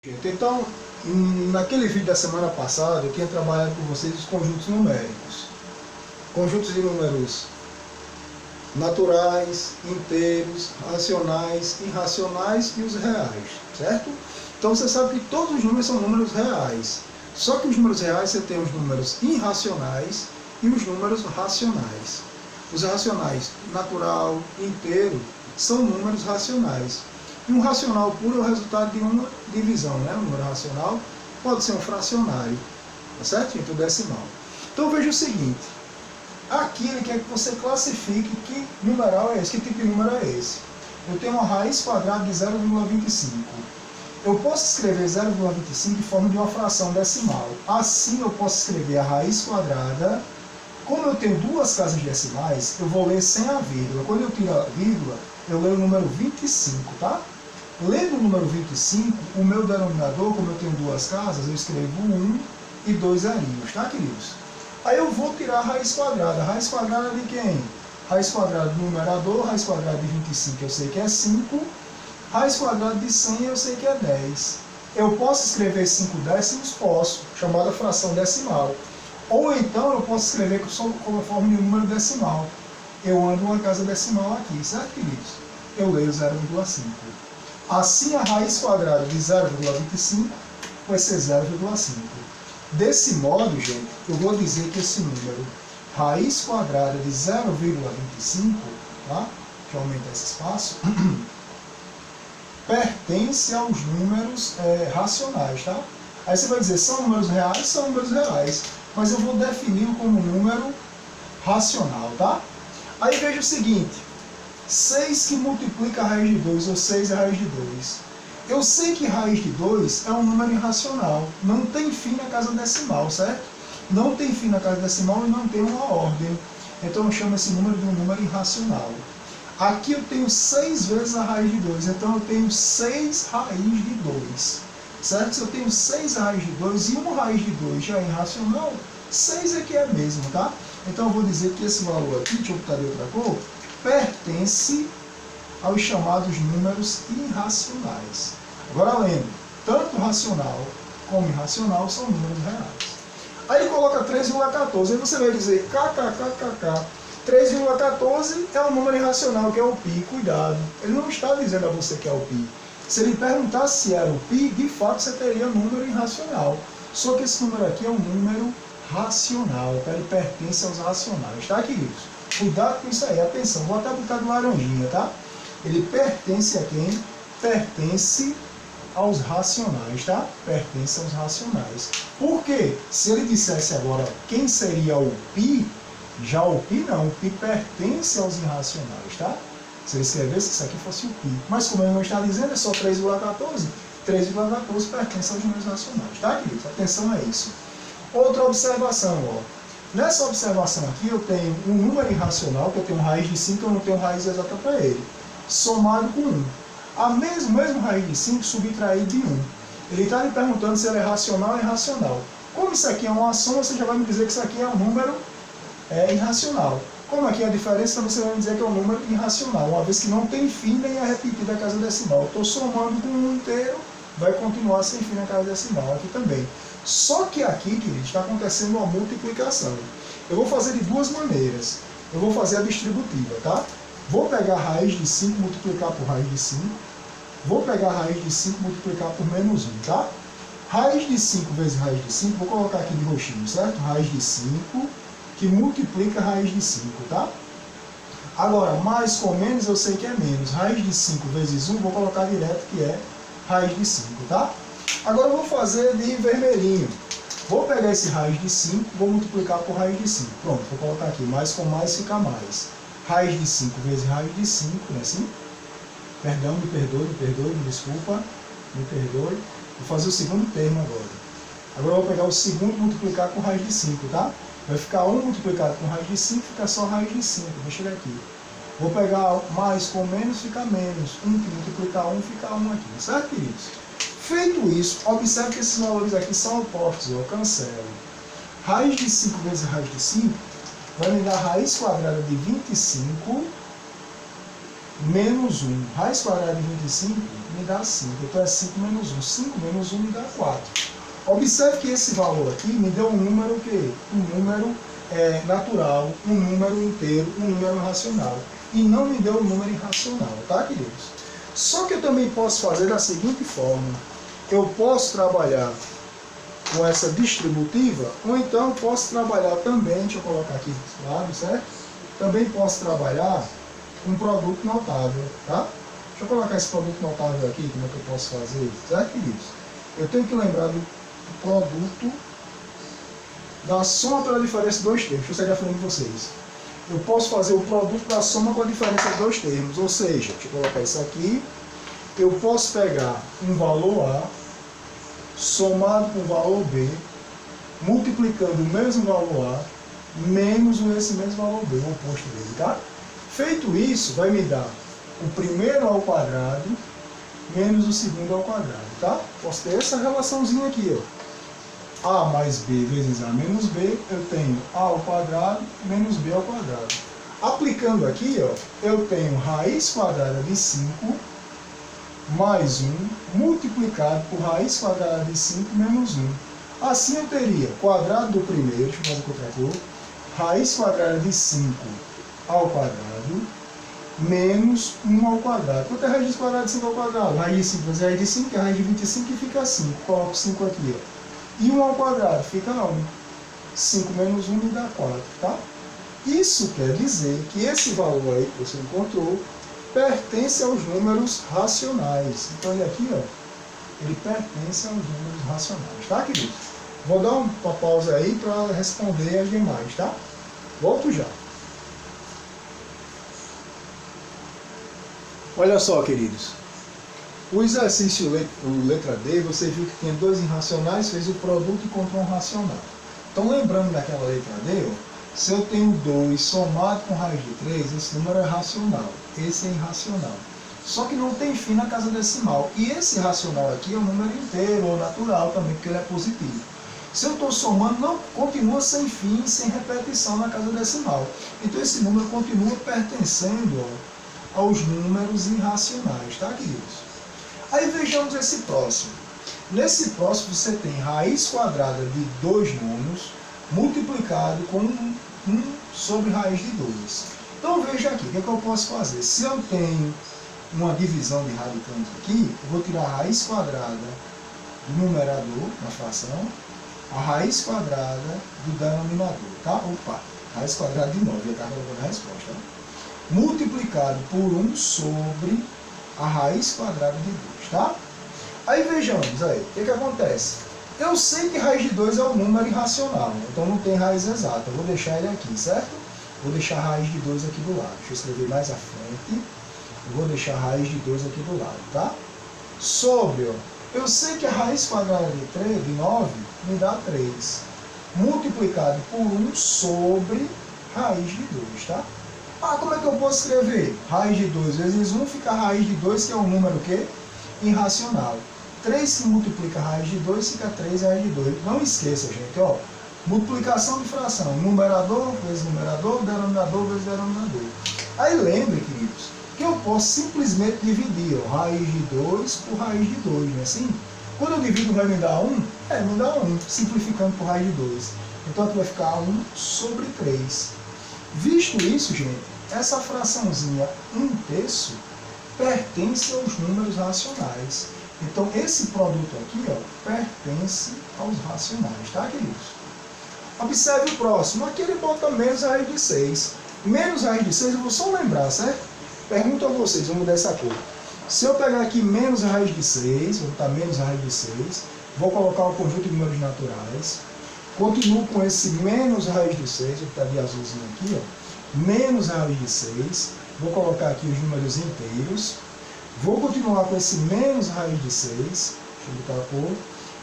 Então, naquele vídeo da semana passada, eu tinha trabalhado com vocês os conjuntos numéricos. Conjuntos de números naturais, inteiros, racionais, irracionais e os reais, certo? Então você sabe que todos os números são números reais. Só que os números reais você tem os números irracionais e os números racionais. Os racionais, natural, inteiro, são números racionais. E um racional puro é o resultado de uma divisão, né? Um número racional pode ser um fracionário, tá certo? Então decimal. Então veja o seguinte, aqui ele quer que você classifique que numeral é esse, que tipo de número é esse. Eu tenho uma raiz quadrada de 0,25. Eu posso escrever 0,25 em forma de uma fração decimal. Assim eu posso escrever a raiz quadrada. Como eu tenho duas casas decimais, eu vou ler sem a vírgula. Quando eu tiro a vírgula, eu leio o número 25, tá? Lendo o número 25, o meu denominador, como eu tenho duas casas, eu escrevo 1 e 2 zerinhos, tá, queridos? Aí eu vou tirar a raiz quadrada. A raiz quadrada de quem? Raiz quadrada do numerador, raiz quadrada de 25 eu sei que é 5, raiz quadrada de 100 eu sei que é 10. Eu posso escrever 5 décimos? Posso, chamada fração decimal. Ou então eu posso escrever como forma de número decimal. Eu ando uma casa decimal aqui, certo, queridos? Eu leio 0,5. Assim, a raiz quadrada de 0,25 vai ser 0,5. Desse modo, gente, eu vou dizer que esse número, raiz quadrada de 0,25, tá? Deixa eu aumentar esse espaço, pertence aos números racionais, tá? Aí você vai dizer, são números reais? São números reais. Mas eu vou defini-lo como número racional, tá? Aí veja o seguinte, 6 que multiplica a raiz de 2, ou 6 é a raiz de 2. Eu sei que raiz de 2 é um número irracional, não tem fim na casa decimal, certo? Não tem fim na casa decimal e não tem uma ordem. Então eu chamo esse número de um número irracional. Aqui eu tenho 6 vezes a raiz de 2, então eu tenho 6 raiz de 2. Certo? Se eu tenho 6 raiz de 2 e uma raiz de 2 já é irracional, 6 é que é mesmo, tá? Então eu vou dizer que esse valor aqui, deixa eu botar de outra cor, pertence aos chamados números irracionais. Agora lembre, tanto racional como irracional são números reais. Aí ele coloca 3,14, aí você vai dizer kkkk. 3,14 é um número irracional, que é o π, cuidado. Ele não está dizendo a você que é o π. Se ele perguntasse se era o π, de fato você teria número irracional. Só que esse número aqui é um número racional, então ele pertence aos racionais, tá, queridos? Cuidado com isso aí, atenção, vou até botar de laranjinha, tá? Ele pertence a quem? Pertence aos racionais, tá? Pertence aos racionais. Por quê? Se ele dissesse agora quem seria o π, já o π não, o π pertence aos irracionais, tá? Se ele escrevesse que isso aqui fosse o π. Mas como ele não está dizendo, é só 3,14. 3,14 pertence aos números racionais, tá, queridos? Atenção a isso. Outra observação, ó. Nessa observação aqui eu tenho um número irracional, que eu tenho raiz de 5, eu não tenho raiz exata para ele, somado com 1. A mesmo raiz de 5 subtraído de 1. Ele está me perguntando se ele é racional ou irracional. Como isso aqui é uma soma, você já vai me dizer que isso aqui é um número irracional. Como aqui é a diferença, você vai me dizer que é um número irracional, uma vez que não tem fim nem é repetida a casa decimal. Eu estou somando com um inteiro, vai continuar sem fim na casa decimal aqui também. Só que aqui, queridos, está acontecendo uma multiplicação. Eu vou fazer de duas maneiras. Eu vou fazer a distributiva, tá? Vou pegar a raiz de 5 multiplicar por raiz de 5. Vou pegar a raiz de 5 multiplicar por menos 1, tá? Raiz de 5 vezes raiz de 5, vou colocar aqui de roxinho, certo? Raiz de 5, que multiplica a raiz de 5, tá? Agora, mais com menos eu sei que é menos. Raiz de 5 vezes 1, vou colocar direto que é raiz de 5, tá? Agora eu vou fazer de vermelhinho. Vou pegar esse raiz de 5, vou multiplicar por raiz de 5. Pronto, vou colocar aqui. Mais com mais fica mais. Raiz de 5 vezes raiz de 5, não é assim? Perdão, me perdoe, me desculpa. Me perdoe. Vou fazer o segundo termo agora. Agora eu vou pegar o segundo e multiplicar com raiz de 5, tá? Vai ficar 1 multiplicado com raiz de 5, fica só raiz de 5. Deixa ele aqui. Vou pegar mais com menos, fica menos. 1 que multiplicar 1, fica 1 aqui. Certo, queridos? Feito isso, observe que esses valores aqui são opostos, eu cancelo. Raiz de 5 vezes raiz de 5 vai me dar raiz quadrada de 25 menos 1. Raiz quadrada de 25 me dá 5. Então é 5 menos 1. 5 menos 1 me dá 4. Observe que esse valor aqui me deu um número o quê? Um número natural, um número inteiro, um número racional. E não me deu um número irracional, tá, queridos? Só que eu também posso fazer da seguinte forma. Eu posso trabalhar com essa distributiva, ou então eu posso trabalhar também, deixa eu colocar aqui do lado, certo? Também posso trabalhar um produto notável, tá? Deixa eu colocar esse produto notável aqui, como é que eu posso fazer, certo, queridos? Eu tenho que lembrar do produto da soma pela diferença de dois termos. Deixa eu sair da frente de vocês. Eu posso fazer o produto da soma com a diferença de dois termos, ou seja, deixa eu colocar isso aqui, eu posso pegar um valor A somado com o valor B, multiplicando o mesmo valor A, menos esse mesmo valor B, o oposto dele, tá? Feito isso, vai me dar o primeiro ao quadrado menos o segundo ao quadrado, tá? Posso ter essa relaçãozinha aqui, ó. A mais B vezes A menos B, eu tenho A ao quadrado menos B ao quadrado. Aplicando aqui, ó, eu tenho raiz quadrada de 5 mais 1 multiplicado por raiz quadrada de 5 menos 1. Assim eu teria quadrado do primeiro, deixa eu fazer com outra cor, raiz quadrada de 5 ao quadrado menos 1 ao quadrado. Quanto é raiz quadrada de 5 ao quadrado? Raiz de 5 vezes raiz de 5, que é raiz de 25 e fica 5. Coloco 5 aqui, ó. E 1 ao quadrado fica 1. 5 menos 1 me dá 4, tá? Isso quer dizer que esse valor aí que você encontrou pertence aos números racionais. Então ele aqui, ó, ele pertence aos números racionais, tá, querido? Vou dar uma pausa aí para responder as demais, tá? Volto já. Olha só, queridos. O exercício letra D, você viu que tinha dois irracionais, fez o produto e encontrou um racional. Então, lembrando daquela letra D, ó, se eu tenho 2 somado com raiz de 3, esse número é racional. Esse é irracional. Só que não tem fim na casa decimal. E esse racional aqui é um número inteiro ou natural também, porque ele é positivo. Se eu estou somando, não continua sem fim, sem repetição na casa decimal. Então, esse número continua pertencendo, ó, aos números irracionais, tá, queridos? Aí vejamos esse próximo. Nesse próximo você tem raiz quadrada de 2 números multiplicado com 1 sobre raiz de 2. Então veja aqui, o que é que eu posso fazer? Se eu tenho uma divisão de radicante aqui, eu vou tirar a raiz quadrada do numerador, na fração, a raiz quadrada do denominador, tá? Opa, raiz quadrada de 9, eu acabo colocando a resposta. Multiplicado por 1 sobre a raiz quadrada de 2, tá? Aí vejamos, aí, o que acontece? Eu sei que raiz de 2 é um número irracional, então não tem raiz exata, eu vou deixar ele aqui, certo? Vou deixar a raiz de 2 aqui do lado, deixa eu escrever mais à frente, eu vou deixar a raiz de 2 aqui do lado, tá? Sobre, ó, eu sei que a raiz quadrada de 9 me dá 3, multiplicado por 1 sobre raiz de 2, tá? Ah, como é que eu posso escrever? Raiz de 2 vezes 1 fica a raiz de 2, que é um número o quê? Irracional. 3 que multiplica a raiz de 2 fica 3 raiz de 2. Não esqueça, gente, ó. Multiplicação de fração. Numerador vezes numerador, denominador vezes denominador. Aí lembre, queridos, que eu posso simplesmente dividir, ó, raiz de 2 por raiz de 2, não é assim? Quando eu divido vai me dar 1? Me dá 1, simplificando por raiz de 2. Então aqui vai ficar 1 sobre 3. Visto isso, gente, essa fraçãozinha 1/3 pertence aos números racionais. Então, esse produto aqui, ó, pertence aos racionais, tá, queridos? Observe o próximo. Aqui ele bota menos raiz de 6. Menos raiz de 6, eu vou só lembrar, certo? Pergunto a vocês, vamos mudar essa cor. Se eu pegar aqui menos raiz de 6, vou botar menos raiz de 6, vou colocar o conjunto de números naturais. Continuo com esse menos raiz de 6, vou botar de azulzinho aqui, ó. Menos raiz de 6. Vou colocar aqui os números inteiros. Vou continuar com esse menos raiz de 6. Deixa eu botar a cor.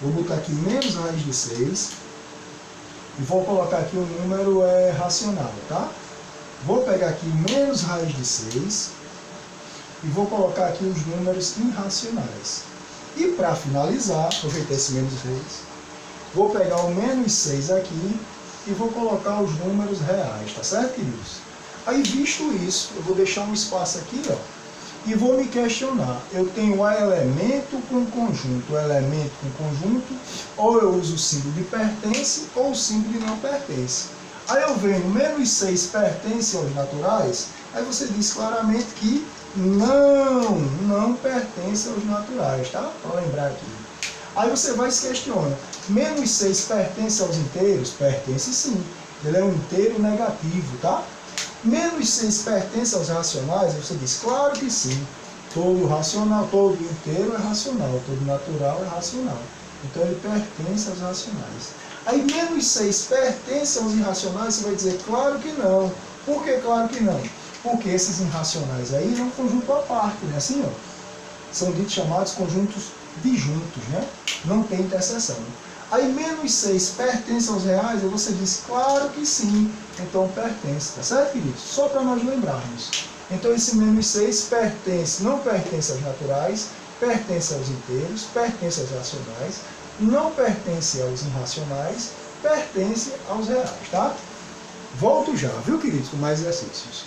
Vou botar aqui menos raiz de 6. E vou colocar aqui o número racional, tá? Vou pegar aqui menos raiz de 6. E vou colocar aqui os números irracionais. E para finalizar, aproveitar esse menos 6, vou pegar o menos 6 aqui e vou colocar os números reais, tá certo, queridos? Aí, visto isso, eu vou deixar um espaço aqui, ó, e vou me questionar. Eu tenho elemento com conjunto, elemento com conjunto, ou eu uso o símbolo de pertence ou o símbolo de não pertence. Aí eu venho, menos 6 pertence aos naturais, aí você diz claramente que não pertence aos naturais, tá? Para lembrar aqui. Aí você vai e se questiona, menos 6 pertence aos inteiros? Pertence sim, ele é um inteiro negativo, tá? Menos 6 pertence aos racionais? Você diz, claro que sim. Todo racional, todo inteiro é racional, todo natural é racional. Então ele pertence aos racionais. Aí menos 6 pertence aos irracionais? Você vai dizer, claro que não. Por que claro que não? Porque esses irracionais aí é um conjunto à parte, né? Assim, ó, são ditos chamados conjuntos disjuntos, né? Não tem interseção. Aí menos 6 pertence aos reais? E você diz, claro que sim. Então pertence, tá certo, queridos? Só para nós lembrarmos. Então esse menos 6 pertence, não pertence aos naturais, pertence aos inteiros, pertence aos racionais, não pertence aos irracionais, pertence aos reais, tá? Volto já, viu, queridos, com mais exercícios.